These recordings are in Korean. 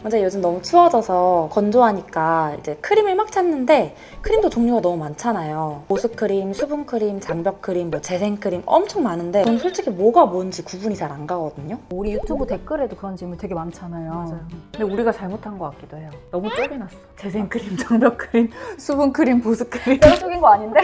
먼저 요즘 너무 추워져서 건조하니까 이제 크림을 막 찾는데 크림도 종류가 너무 많잖아요. 보습크림, 수분크림, 장벽크림, 뭐 재생크림 엄청 많은데 저는 솔직히 뭐가 뭔지 구분이 잘 안 가거든요. 우리 유튜브 댓글에도 그런 질문 되게 많잖아요. 맞아요. 근데 우리가 잘못한 것 같기도 해요. 너무 쪼개놨어. 재생크림, 장벽크림, 수분크림, 보습크림. 내가 속인 거 아닌데?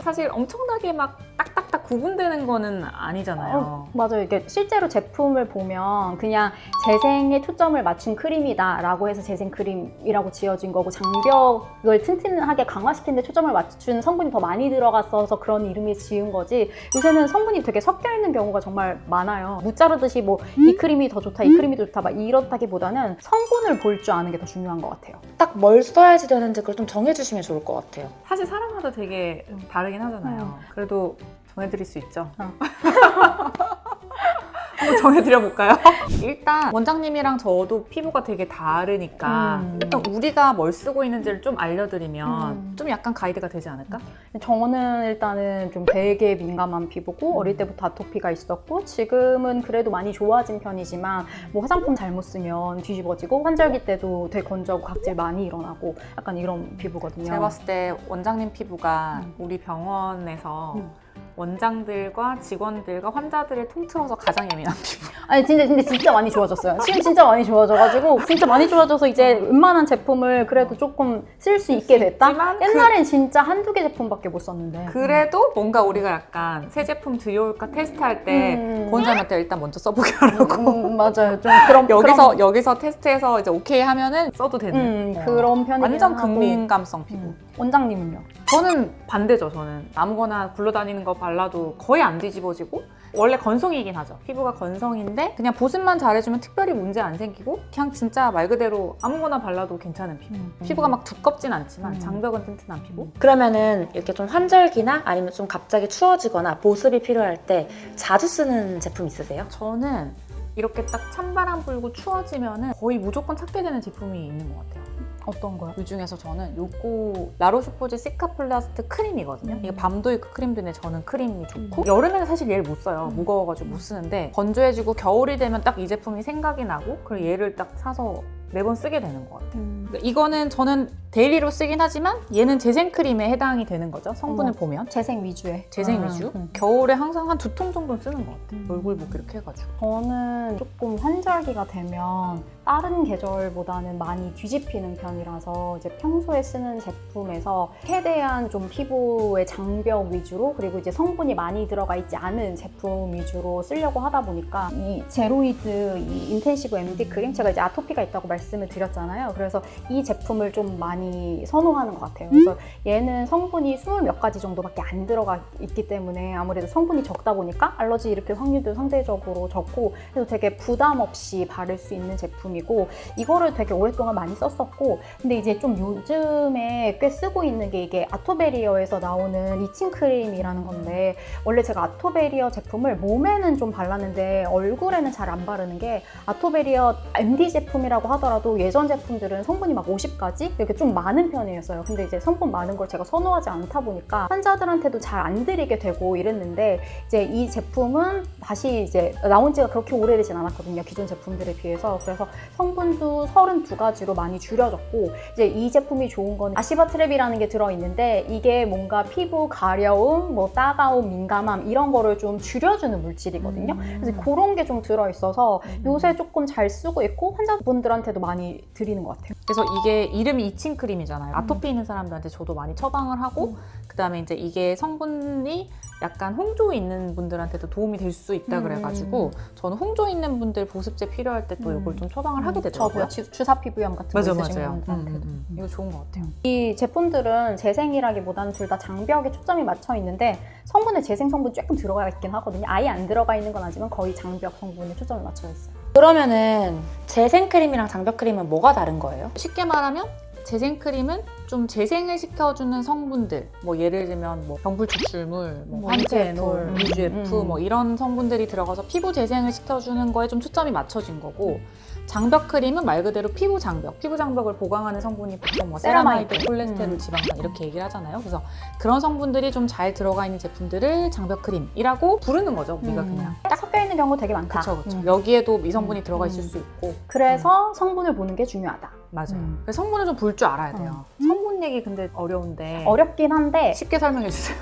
사실 엄청나게 막 딱딱딱 구분되는 거는 아니잖아요. 맞아요. 이게 실제로 제품을 보면 그냥 재생에 초점을 맞춘 크림이다 라고 해서 재생크림이라고 지어진 거고, 장벽을 튼튼하게 강화시키는 데 초점을 맞춘 성분이 더 많이 들어갔어서 그런 이름이 지은 거지, 요새는 성분이 되게 섞여 있는 경우가 정말 많아요. 무 자르듯이 뭐 이 크림이 더 좋다, 이 크림이 더 좋다 막 이렇다기보다는 성분을 볼 줄 아는 게 더 중요한 것 같아요. 딱 뭘 써야지 되는지 그걸 좀 정해주시면 좋을 것 같아요. 사실 사람마다 되게 다르긴 하잖아요. 그래도 전해드릴 수 있죠. 한번 정해드려볼까요? 일단 원장님이랑 저도 피부가 되게 다르니까 일단 우리가 뭘 쓰고 있는지를 좀 알려드리면 좀 약간 가이드가 되지 않을까? 저는 일단은 좀 되게 민감한 피부고 어릴 때부터 아토피가 있었고, 지금은 그래도 많이 좋아진 편이지만 뭐 화장품 잘못 쓰면 뒤집어지고, 환절기 때도 되게 건조하고 각질 많이 일어나고 약간 이런 피부거든요. 제가 봤을 때 원장님 피부가 우리 병원에서 원장들과 직원들과 환자들을 통틀어서 가장 예민한 피부. 아니 진짜 많이 좋아졌어요. 지금 진짜 많이 좋아져가지고, 진짜 많이 좋아져서 이제 웬만한 제품을 그래도 조금 쓸 수 있게 됐다? 있지만 옛날엔 진짜 한두 개 제품밖에 못 썼는데. 그래도 뭔가 우리가 약간 새 제품 들여올까 테스트할 때 원장님한테 일단 먼저 써보게 하라고. 맞아요. 좀 그런 여기서 테스트해서 이제 오케이 하면은 써도 되는 그런 편이긴 완전 하고. 극민감성 피부. 원장님은요? 저는 반대죠. 저는 아무거나 굴러다니는 거 발라도 거의 안 뒤집어지고, 원래 건성이긴 하죠. 피부가 건성인데 그냥 보습만 잘해주면 특별히 문제 안 생기고 그냥 진짜 말 그대로 아무거나 발라도 괜찮은 피부. 피부가 막 두껍진 않지만 장벽은 튼튼한 피부. 그러면은 이렇게 좀 환절기나 아니면 좀 갑자기 추워지거나 보습이 필요할 때 자주 쓰는 제품 있으세요? 저는 이렇게 딱 찬바람 불고 추워지면은 거의 무조건 찾게 되는 제품이 있는 것 같아요. 어떤 거요? 그 중에서 저는 요거 라로슈포즈 시카플라스트 크림이거든요. 이게 밤도 있고 크림도 있는데 저는 크림이 좋고, 여름에는 사실 얘를 못 써요. 무거워가지고 못 쓰는데 건조해지고 겨울이 되면 딱 이 제품이 생각이 나고, 그리고 얘를 딱 사서 매번 쓰게 되는 것 같아요. 그러니까 이거는 저는 데일리로 쓰긴 하지만 얘는 재생크림에 해당이 되는 거죠. 성분을 보면 재생 위주의. 재생 위주. 겨울에 항상 한 2통 정도는 쓰는 것 같아요. 얼굴 붓기 이렇게 해가지고. 저는 조금 환절기가 되면 다른 계절보다는 많이 뒤집히는 편이라서 이제 평소에 쓰는 제품에서 최대한 좀 피부의 장벽 위주로, 그리고 이제 성분이 많이 들어가 있지 않은 제품 위주로 쓰려고 하다 보니까 이 제로이드 이 인텐시브 MD 크림, 제가 이제 아토피가 있다고 말씀을 드렸잖아요. 그래서 이 제품을 좀 많이 선호하는 것 같아요. 그래서 얘는 성분이 20몇 가지 정도밖에 안 들어가 있기 때문에 아무래도 성분이 적다 보니까 알러지 일으킬 확률도 상대적으로 적고, 그래서 되게 부담 없이 바를 수 있는 제품이고, 이거를 되게 오랫동안 많이 썼었고, 근데 이제 좀 요즘에 꽤 쓰고 있는 게 이게 아토베리어에서 나오는 이칭 크림이라는 건데, 원래 제가 아토베리어 제품을 몸에는 좀 발랐는데 얼굴에는 잘 안 바르는 게, 아토베리어 MD 제품이라고 하더라도 예전 제품들은 성분이 막 50가지? 이렇게 좀 많은 편이었어요. 근데 이제 성분 많은 걸 제가 선호하지 않다 보니까 환자들한테도 잘 안 드리게 되고 이랬는데, 이제 이 제품은 다시 이제 나온 지가 그렇게 오래되진 않았거든요. 기존 제품들에 비해서. 그래서 성분도 32가지로 많이 줄여졌고, 이제 이 제품이 좋은 건 아시바트랩이라는 게 들어있는데, 이게 뭔가 피부 가려움, 뭐 따가움, 민감함 이런 거를 좀 줄여주는 물질이거든요. 그래서 그런 게 좀 들어있어서 요새 조금 잘 쓰고 있고 환자분들한테도 많이 드리는 것 같아요. 그래서 이게 이름이 이칭 크림이잖아요. 아토피 있는 사람들한테 저도 많이 처방을 하고, 그다음에 이제 이게 성분이 약간 홍조 있는 분들한테도 도움이 될 수 있다 그래가지고 저는 홍조 있는 분들 보습제 필요할 때 또 이걸 좀 처방을 하게 되더라고요. 저도요. 주사 피부염 같은 거 있으신 분들한테도. 이거 좋은 것 같아요. 이 제품들은 재생이라기보다는 둘 다 장벽에 초점이 맞춰 있는데, 성분에 재생 성분 조금 들어가 있긴 하거든요. 아예 안 들어가 있는 건 아니지만 거의 장벽 성분에 초점이 맞춰 있어요. 그러면은 재생크림이랑 장벽크림은 뭐가 다른 거예요? 쉽게 말하면 재생크림은 좀 재생을 시켜주는 성분들, 뭐 예를 들면 뭐 병풀 추출물, 뭐 황제놀, UGF 뭐 이런 성분들이 들어가서 피부 재생을 시켜주는 거에 좀 초점이 맞춰진 거고, 장벽 크림은 말 그대로 피부 장벽을 보강하는 성분이 보통 뭐 세라마이드, 콜레스테롤, 지방산 이렇게 얘기를 하잖아요. 그래서 그런 성분들이 좀 잘 들어가 있는 제품들을 장벽 크림이라고 부르는 거죠. 우리가 그냥. 딱 섞여 있는 경우 되게 많다. 그렇죠. 여기에도 이 성분이 들어가 있을 수 있고. 그래서 성분을 보는 게 중요하다. 맞아요. 그래서 성분을 좀 볼 줄 알아야 돼요. 성분 얘기 근데 어려운데 어렵긴 한데 쉽게 설명해 주세요.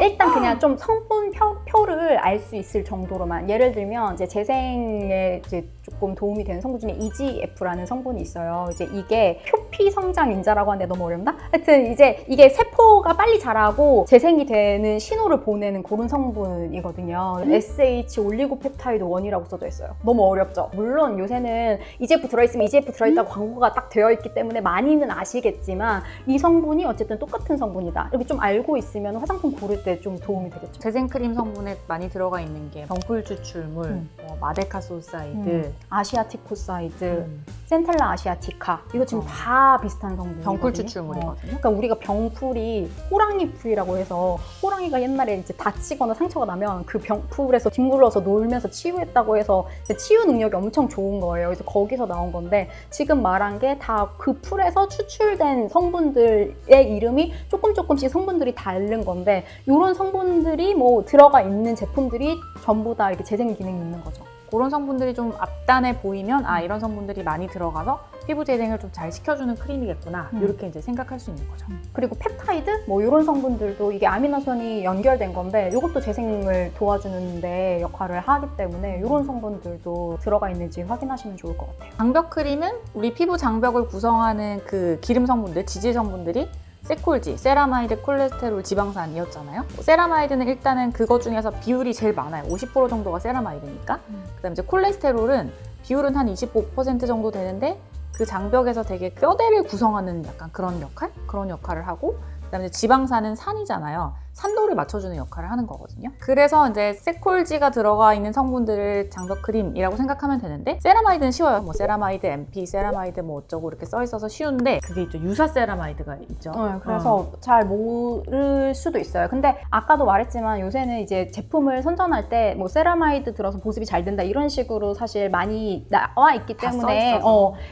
일단 그냥 좀 성분표를 알 수 있을 정도로만, 예를 들면 이제 재생에 이제 조금 도움이 되는 성분 중에 EGF라는 성분이 있어요. 이제 이게 표피 성장 인자라고 하는데 너무 어렵나? 하여튼 이제 이게 세포가 빨리 자라고 재생이 되는 신호를 보내는 그런 성분이거든요. SH 올리고펩타이드 1이라고 써져 있어요. 너무 어렵죠? 물론 요새는 EGF 들어있으면 EGF 들어있다고 광고가 딱 되어 있기 때문에 많이는 아시겠지만 이 성분이 어쨌든 똑같은 성분이다. 이렇게 좀 알고 있으면 화장품 고를 때 좀 도움이 되겠죠. 재생크림 성분에 많이 들어가 있는 게 병풀 추출물, 마데카솔사이드, 아시아티코사이드, 센텔라 아시아티카, 이거 지금 다 비슷한 성분이거든요. 병풀 추출물이거든요. 그러니까 우리가 병풀이 호랑이 풀이라고 해서 호랑이가 옛날에 이제 다치거나 상처가 나면 그 병풀에서 뒹굴러서 놀면서 치유했다고 해서 치유 능력이 엄청 좋은 거예요. 그래서 거기서 나온 건데 지금 말한 게 다 그 풀에서 추출된 성분들의 이름이 조금씩 성분들이 다른 건데 이런 성분들이 뭐 들어가 있는 제품들이 전부 다 이렇게 재생 기능이 있는 거죠. 그런 성분들이 좀 앞단에 보이면 이런 성분들이 많이 들어가서 피부 재생을 좀 잘 시켜주는 크림이겠구나 이렇게 이제 생각할 수 있는 거죠. 그리고 펩타이드 뭐 이런 성분들도 이게 아미노산이 연결된 건데 이것도 재생을 도와주는데 역할을 하기 때문에 이런 성분들도 들어가 있는지 확인하시면 좋을 것 같아요. 장벽 크림은 우리 피부 장벽을 구성하는 그 기름 성분들, 지질 성분들이 세콜지, 세라마이드, 콜레스테롤, 지방산이었잖아요. 세라마이드는 일단은 그것 중에서 비율이 제일 많아요. 50% 정도가 세라마이드니까. 그다음에 이제 콜레스테롤은 비율은 한 25% 정도 되는데 그 장벽에서 되게 뼈대를 구성하는 약간 그런 역할을 하고, 그다음에 지방산은 산이잖아요. 산도를 맞춰주는 역할을 하는 거거든요. 그래서 이제 세콜지가 들어가 있는 성분들을 장벽 크림이라고 생각하면 되는데, 세라마이드는 쉬워요. 뭐 세라마이드, MP, 세라마이드 뭐 어쩌고 이렇게 써 있어서 쉬운데 그게 있죠. 유사 세라마이드가 있죠. 그래서 잘 모를 수도 있어요. 근데 아까도 말했지만 요새는 이제 제품을 선전할 때 뭐 세라마이드 들어서 보습이 잘 된다 이런 식으로 사실 많이 나와 있기 때문에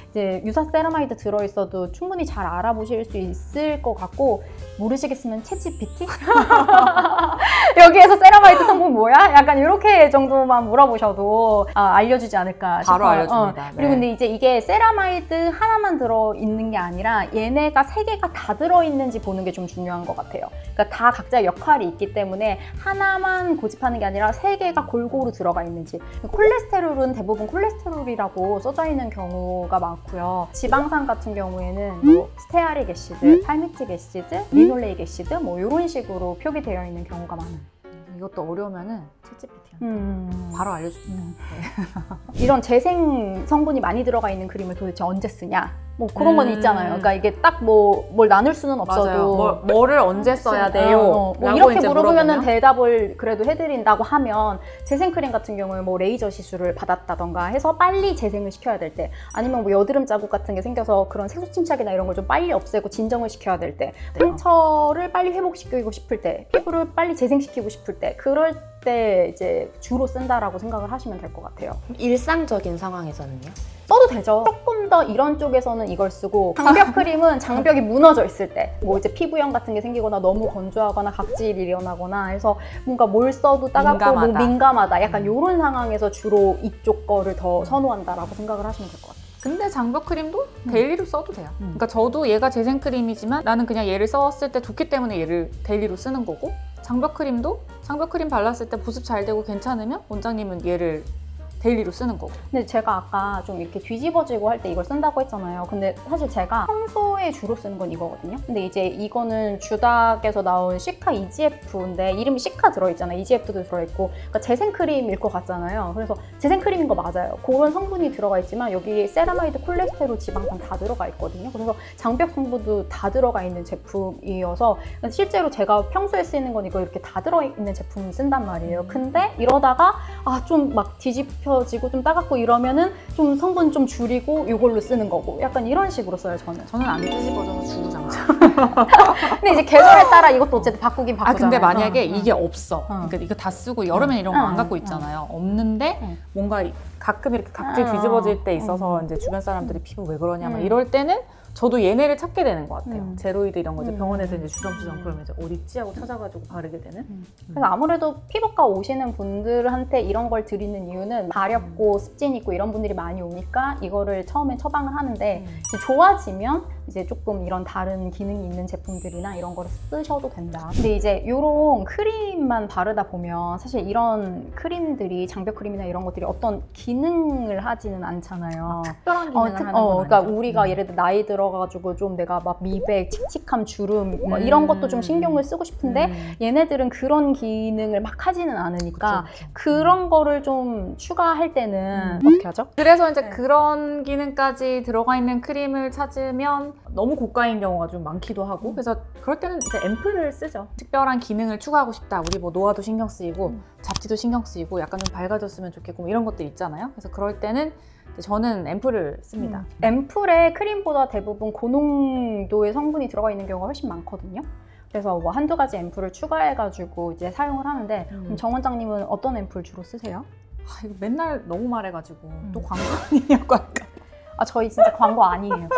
이제 유사 세라마이드 들어있어도 충분히 잘 알아보실 수 있을 것 같고, 모르시겠으면 챗GPT? 여기에서 세라마이드 성분 뭐야? 약간 이렇게 정도만 물어보셔도 알려주지 않을까 싶어요. 바로 알려줍니다. 그리고 근데 이제 이게 세라마이드 하나만 들어있는 게 아니라 얘네가 3개가 다 들어있는지 보는 게 좀 중요한 것 같아요. 그러니까 다 각자 역할이 있기 때문에 하나만 고집하는 게 아니라 3개가 골고루 들어가 있는지. 콜레스테롤은 대부분 콜레스테롤이라고 써져 있는 경우가 많고요. 지방산 같은 경우에는 뭐 스테아릭 애시드, 팔미틱 애시드, 리놀레익 애시드 뭐 이런 식으로 표기되어 있는 경우가 많아요. 이것도 어려우면은 챗GPT한테 바로 알려줍니다. 이런 재생 성분이 많이 들어가 있는 크림을 도대체 언제 쓰냐? 뭐 그런 건 있잖아요. 그러니까 이게 딱 뭘 나눌 수는 없어도 뭐를 언제 써야 돼요? 뭐 이렇게 물어보면 대답을 그래도 해드린다고 하면, 재생크림 같은 경우에 뭐 레이저 시술을 받았다던가 해서 빨리 재생을 시켜야 될 때, 아니면 뭐 여드름 자국 같은 게 생겨서 그런 색소 침착이나 이런 걸 좀 빨리 없애고 진정을 시켜야 될 때, 상처를 빨리 회복시키고 싶을 때, 피부를 빨리 재생시키고 싶을 때, 그럴 때 이제 주로 쓴다라고 생각을 하시면 될 것 같아요. 일상적인 상황에서는요? 써도 되죠. 조금 더 이런 쪽에서는 이걸 쓰고, 장벽 크림은 장벽이 무너져 있을 때, 뭐 이제 피부염 같은 게 생기거나 너무 건조하거나 각질이 일어나거나 해서 뭔가 뭘 써도 따갑고 민감하다. 약간 이런 상황에서 주로 이쪽 거를 더 선호한다라고 생각을 하시면 될 것 같아요. 근데 장벽 크림도 데일리로 써도 돼요. 그러니까 저도 얘가 재생 크림이지만 나는 그냥 얘를 썼을 때 좋기 때문에 얘를 데일리로 쓰는 거고, 장벽 크림도 장벽 크림 발랐을 때 보습 잘 되고 괜찮으면 원장님은 얘를 데일리로 쓰는 거고. 근데 제가 아까 좀 이렇게 뒤집어지고 할 때 이걸 쓴다고 했잖아요. 근데 사실 제가 평소에 주로 쓰는 건 이거거든요. 근데 이제 이거는 주닥에서 나온 시카 EGF인데 이름이 시카 들어있잖아요. EGF도 들어있고, 그러니까 재생크림일 것 같잖아요. 그래서 재생크림인 거 맞아요. 그런 성분이 들어가 있지만 여기 세라마이드, 콜레스테롤, 지방산 다 들어가 있거든요. 그래서 장벽 성분도 다 들어가 있는 제품이어서 실제로 제가 평소에 쓰이는 건 이거 이렇게 다 들어있는 제품 쓴단 말이에요. 근데 이러다가 좀 막 뒤집혀지고 좀 따갑고 이러면은 좀 성분 좀 줄이고 이걸로 쓰는 거고, 약간 이런 식으로 써요, 저는. 저는 안 뒤집어져서 주구장창. 근데 이제 계절에 따라 이것도 어쨌든 바꾸긴 바꾸잖아요. 근데 만약에 응, 이게 없어. 그러니까 이거 다 쓰고 여름엔 이런 거 안 갖고 있잖아요. 없는데 응. 뭔가 가끔 이렇게 각질 뒤집어질 때 있어서 이제 주변 사람들이 피부 왜 그러냐 막 이럴 때는 저도 얘네를 찾게 되는 것 같아요. 제로이드 이런 거 이제 병원에서 이제 주섬주섬 그러면 이제 어디 있지 하고 찾아가지고 바르게 되는. 그래서 아무래도 피부과 오시는 분들한테 이런 걸 드리는 이유는 가렵고 습진 있고 이런 분들이 많이 오니까 이거를 처음에 처방을 하는데 이제 좋아지면 이제 조금 이런 다른 기능이 있는 제품들이나 이런 거를 쓰셔도 된다. 근데 이제 이런 크림만 바르다 보면 사실 이런 크림들이 장벽 크림이나 이런 것들이 어떤 기능을 하지는 않잖아요. 특별한 기능을 하는 건 그러니까 아니죠. 우리가 예를 들어 나이 들어가지고 좀 내가 막 미백, 칙칙함, 주름 뭐 이런 것도 좀 신경을 쓰고 싶은데 얘네들은 그런 기능을 막 하지는 않으니까 그쵸. 그런 거를 좀 추가할 때는 어떻게 하죠? 그래서 이제 그런 기능까지 들어가 있는 크림을 찾으면 너무 고가인 경우가 좀 많기도 하고 그래서 그럴 때는 이제 앰플을 쓰죠. 특별한 기능을 추가하고 싶다. 우리 뭐 노화도 신경 쓰이고 잡티도 신경 쓰이고 약간 좀 밝아졌으면 좋겠고 뭐 이런 것들 있잖아요. 그래서 그럴 때는 저는 앰플을 씁니다. 앰플에 크림보다 대부분 고농도의 성분이 들어가 있는 경우가 훨씬 많거든요. 그래서 뭐 한두 가지 앰플을 추가해가지고 이제 사용을 하는데 그럼 정 원장님은 어떤 앰플 주로 쓰세요? 이거 맨날 너무 말해가지고 또 광고 아니냐고 할까. 저희 진짜 광고 아니에요.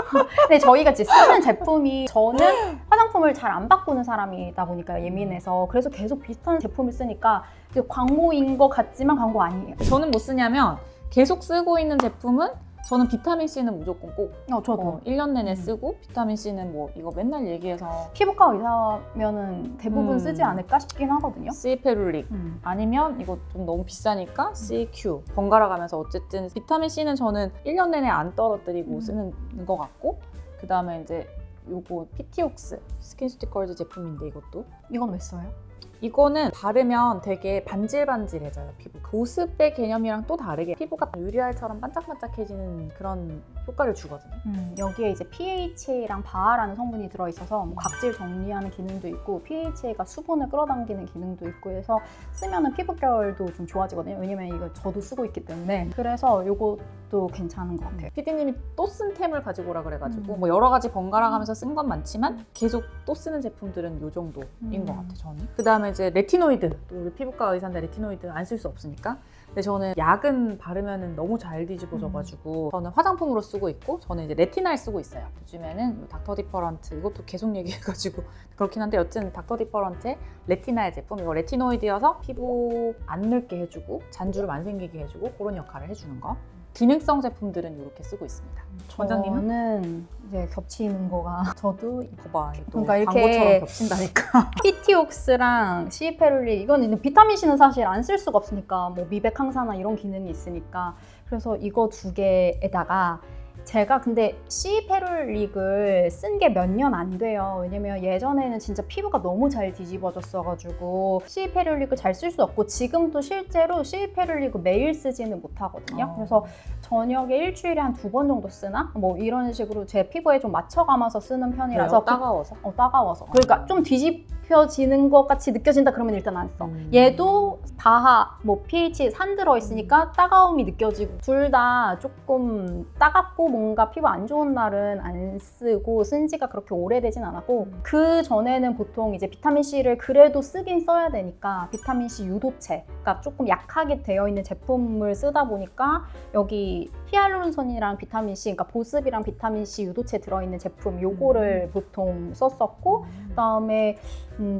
근데 저희가 이제 쓰는 제품이 저는 화장품을 잘 안 바꾸는 사람이다 보니까 예민해서 그래서 계속 비슷한 제품을 쓰니까 광고인 것 같지만 광고 아니에요. 저는 뭐 쓰냐면 계속 쓰고 있는 제품은 저는 비타민C는 무조건 꼭 저도 1년 내내 쓰고 비타민C는 뭐 이거 맨날 얘기해서 피부과 의사면은 대부분 쓰지 않을까 싶긴 하거든요. C페룰릭 아니면 이거 좀 너무 비싸니까 CQ 번갈아 가면서 어쨌든 비타민C는 저는 1년 내내 안 떨어뜨리고 쓰는 것 같고 그 다음에 이제 요거 PTOX 스킨스티커즈 제품인데 이것도 이건 왜 써요? 이거는 바르면 되게 반질반질해져요, 피부. 보습의 개념이랑 또 다르게 피부가 유리알처럼 반짝반짝해지는 그런 효과를 주거든요. 여기에 이제 PHA랑 바아라는 성분이 들어있어서 뭐 각질 정리하는 기능도 있고 PHA가 수분을 끌어당기는 기능도 있고 해서 쓰면은 피부결도 좀 좋아지거든요. 왜냐면 이거 저도 쓰고 있기 때문에. 그래서 이것도 괜찮은 것 같아요. PD님이 또 쓴 템을 가지고 오라 그래가지고 뭐 여러 가지 번갈아 가면서 쓴 건 많지만 계속 또 쓰는 제품들은 이 정도인 것 같아요, 저는. 그 다음에 이제 레티노이드. 또 우리 피부과 의사인데 레티노이드 안 쓸 수 없으니까. 근데 저는 약은 바르면은 너무 잘 뒤집어져가지고 저는 화장품으로 쓰고 있고 저는 이제 레티날 쓰고 있어요. 요즘에는 닥터 디퍼런트 이것도 계속 얘기해가지고 그렇긴 한데 여튼 닥터 디퍼런트의 레티날 제품 이거 레티노이드여서 피부 안 늙게 해주고 잔주름 안 생기게 해주고 그런 역할을 해주는 거. 기능성 제품들은 이렇게 쓰고 있습니다. 원장님은? 저는 이제 겹치는 거가 저도 봐봐, 또 그러니까 이렇게 광고처럼 겹친다니까. PTOX랑 C페룰릭 이거는 비타민C는 사실 안 쓸 수가 없으니까 뭐 미백 항산화 이런 기능이 있으니까 그래서 이거 두 개에다가 제가 근데 C페룰릭을 쓴 게 몇 년 안 돼요. 왜냐면 예전에는 진짜 피부가 너무 잘 뒤집어졌어가지고 C페룰릭을 잘 쓸 수 없고 지금도 실제로 C페룰릭을 매일 쓰지는 못하거든요. 그래서 저녁에 일주일에 한 2번 정도 쓰나? 뭐 이런 식으로 제 피부에 좀 맞춰가면서 쓰는 편이라서 왜요? 따가워서? 따가워서. 그러니까 좀 뒤집혀지는 것 같이 느껴진다 그러면 일단 안 써. 얘도 바하, 뭐 pH 산 들어있으니까 따가움이 느껴지고 둘 다 조금 따갑고 뭔가 피부 안 좋은 날은 안 쓰고 쓴 지가 그렇게 오래되진 않았고 그 전에는 보통 이제 비타민C를 그래도 쓰긴 써야 되니까 비타민C 유도체, 그러니까 조금 약하게 되어 있는 제품을 쓰다 보니까 여기 히알루론산이랑 비타민C, 그러니까 보습이랑 비타민C 유도체 들어있는 제품 요거를 보통 썼었고 그다음에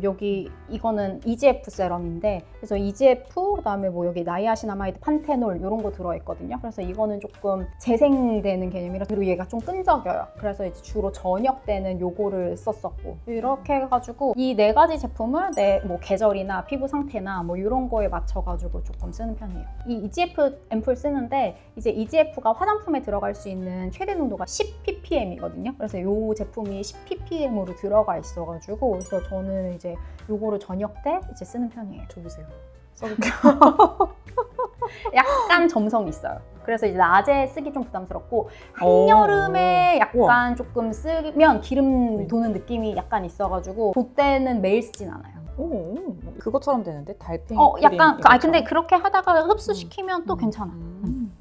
여기 이거는 EGF 세럼인데 그래서 EGF 그다음에 뭐 여기 나이아신아마이드, 판테놀 이런 거 들어있거든요. 그래서 이거는 조금 재생되는 개념이라 그리고 얘가 좀 끈적여요. 그래서 이제 주로 저녁 때는 요거를 썼었고 이렇게 해가지고 이 네 가지 제품을 내 뭐 계절이나 피부 상태나 뭐 이런 거에 맞춰가지고 조금 쓰는 편이에요. 이 EGF 앰플 쓰는데 이제 EGF가 화장품에 들어갈 수 있는 최대 농도가 10ppm이거든요. 그래서 이 제품이 10ppm으로 들어가 있어가지고 그래서 저는 이제 요거를 저녁 때 이제 쓰는 편이에요. 줘보세요. 써볼게요. 약간 점성이 있어요. 그래서 이제 낮에 쓰기 좀 부담스럽고 한여름에 약간 조금 쓰면 기름 도는 느낌이 약간 있어가지고 그때는 매일 쓰진 않아요. 그것처럼 되는데 달팽이 약간 크림 근데 그렇게 하다가 흡수시키면 또 괜찮아.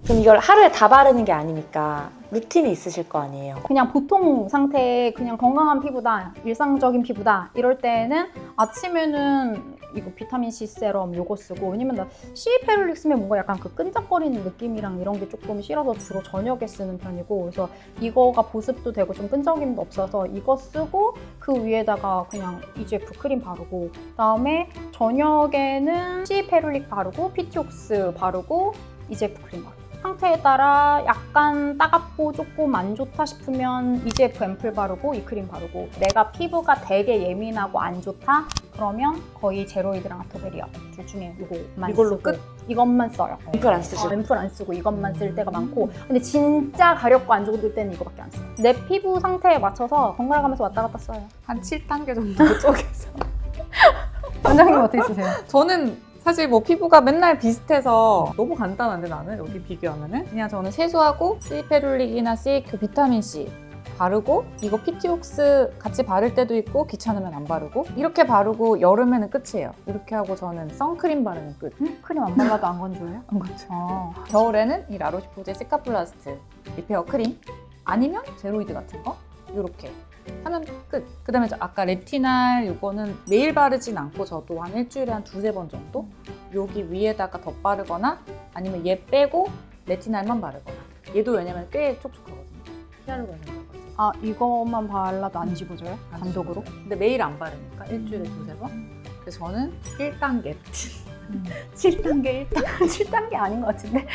그럼 이걸 하루에 다 바르는 게 아니니까 루틴이 있으실 거 아니에요? 그냥 보통 상태의 그냥 건강한 피부다, 일상적인 피부다 이럴 때는 아침에는 이거 비타민C 세럼 요거 쓰고, 왜냐면 나 C 페룰릭 쓰면 뭔가 약간 그 끈적거리는 느낌이랑 이런 게 조금 싫어서 주로 저녁에 쓰는 편이고, 그래서 이거가 보습도 되고 좀 끈적임도 없어서 이거 쓰고 그 위에다가 그냥 EGF 크림 바르고, 그다음에 저녁에는 C 페룰릭 바르고 피티옥스 바르고 EGF 크림 바르고, 상태에 따라 약간 따갑고 조금 안 좋다 싶으면 EGF 앰플 바르고 이 크림 바르고, 내가 피부가 되게 예민하고 안 좋다? 그러면 거의 제로이드랑 아토베리아 둘 중에 이거만 이걸로 쓰고 끝? 이것만 써요. 앰플 안 쓰시고? 앰플 안 쓰고 이것만 쓸 때가 많고, 근데 진짜 가렵고 안 좋을 때는 이거밖에 안 써요. 내 피부 상태에 맞춰서 번갈아 가면서 왔다 갔다 써요. 한 7단계 정도 쪼개서. 원장님 어떻게 쓰세요? 저는 사실 뭐 피부가 맨날 비슷해서 너무 간단한데 나는 여기 비교하면은 그냥 저는 세수하고 C페룰릭이나 CQ 비타민C 바르고, 이거 피티옥스 같이 바를 때도 있고 귀찮으면 안 바르고, 이렇게 바르고 여름에는 끝이에요. 이렇게 하고 저는 선크림 바르면 끝. 크림 안 발라도 안 건조해요? 안 건조. 어. 겨울에는 이 라로시포제 시카플라스트 리페어 크림 아니면 제로이드 같은 거 이렇게 하면 끝. 그 다음에 아까 레티날 이거는 매일 바르진 않고 저도 한 일주일에 한 두세 번 정도 여기 위에다가 덧바르거나 아니면 얘 빼고 레티날만 바르거나. 얘도 왜냐면 꽤 촉촉하거든요. 히알루론산. 아, 이것만 발라도 안 지워져요? 단독으로? 근데 매일 안 바르니까 일주일에 두세 번. 그래서 저는 1단계 루틴. 7단계 7단계 아닌 것 같은데?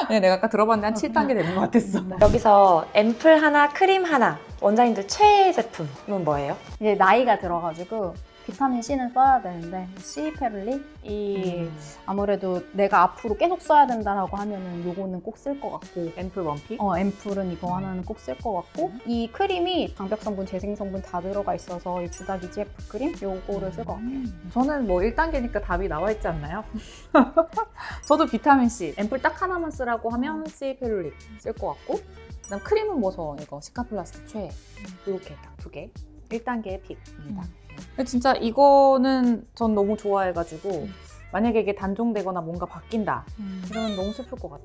네, 내가 아까 들어봤는데 한 7단계 되는 것 같았어. 여기서 앰플 하나, 크림 하나. 원장님들 최애 제품은 뭐예요? 이제 나이가 들어가지고 비타민 C는 써야 되는데, C 페룰릭이 아무래도 내가 앞으로 계속 써야 된다라고 하면은 요거는 꼭 쓸 것 같고, 앰플 원픽? 앰플은 이거 하나는 꼭 쓸 것 같고, 이 크림이 장벽 성분, 재생 성분 다 들어가 있어서 이 주닥 EGF 크림 요거를 쓸 것 같아요. 저는 뭐 1단계니까 답이 나와 있지 않나요? 저도 비타민C 앰플 딱 하나만 쓰라고 하면 C 페룰릭 쓸 것 같고, 그다음 크림은 뭐 저 이거 시카플라스트 최애 이렇게 딱 2개 1단계의 픽입니다. 근데 진짜 이거는 전 너무 좋아해가지고 만약에 이게 단종되거나 뭔가 바뀐다 그러면 너무 슬플 것 같아.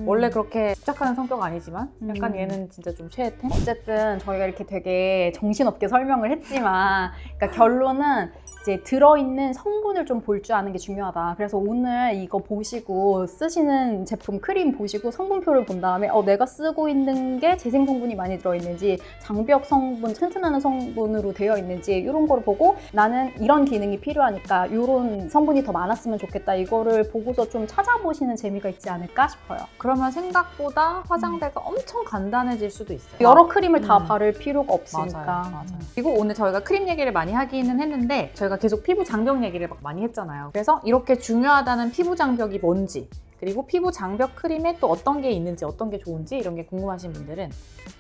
원래 그렇게 집착하는 성격 아니지만 약간 얘는 진짜 좀 최애템? 어쨌든 저희가 이렇게 되게 정신없게 설명을 했지만, 그러니까 결론은 이제 들어있는 성분을 좀 볼 줄 아는 게 중요하다. 그래서 오늘 이거 보시고 쓰시는 제품 크림 보시고 성분표를 본 다음에 내가 쓰고 있는 게 재생 성분이 많이 들어있는지, 장벽 성분, 튼튼한 성분으로 되어 있는지 이런 거를 보고, 나는 이런 기능이 필요하니까 이런 성분이 더 많았으면 좋겠다, 이거를 보고서 좀 찾아보시는 재미가 있지 않을까 싶어요. 그러면 생각보다 화장대가 엄청 간단해질 수도 있어요. 여러 크림을 다 바를 필요가 없으니까. 맞아요. 그리고 오늘 저희가 크림 얘기를 많이 하기는 했는데 저희가 계속 피부 장벽 얘기를 막 많이 했잖아요. 그래서 이렇게 중요하다는 피부 장벽이 뭔지, 그리고 피부 장벽 크림에 또 어떤 게 있는지, 어떤 게 좋은지 이런 게 궁금하신 분들은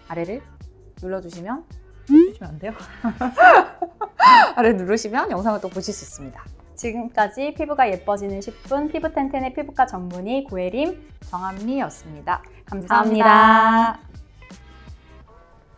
아래를 눌러주시면 안 돼요? 아래 누르시면 영상을 또 보실 수 있습니다. 지금까지 피부가 예뻐지는 10분 피부 텐텐의 피부과 전문의 고혜림 정한미였습니다. 감사합니다.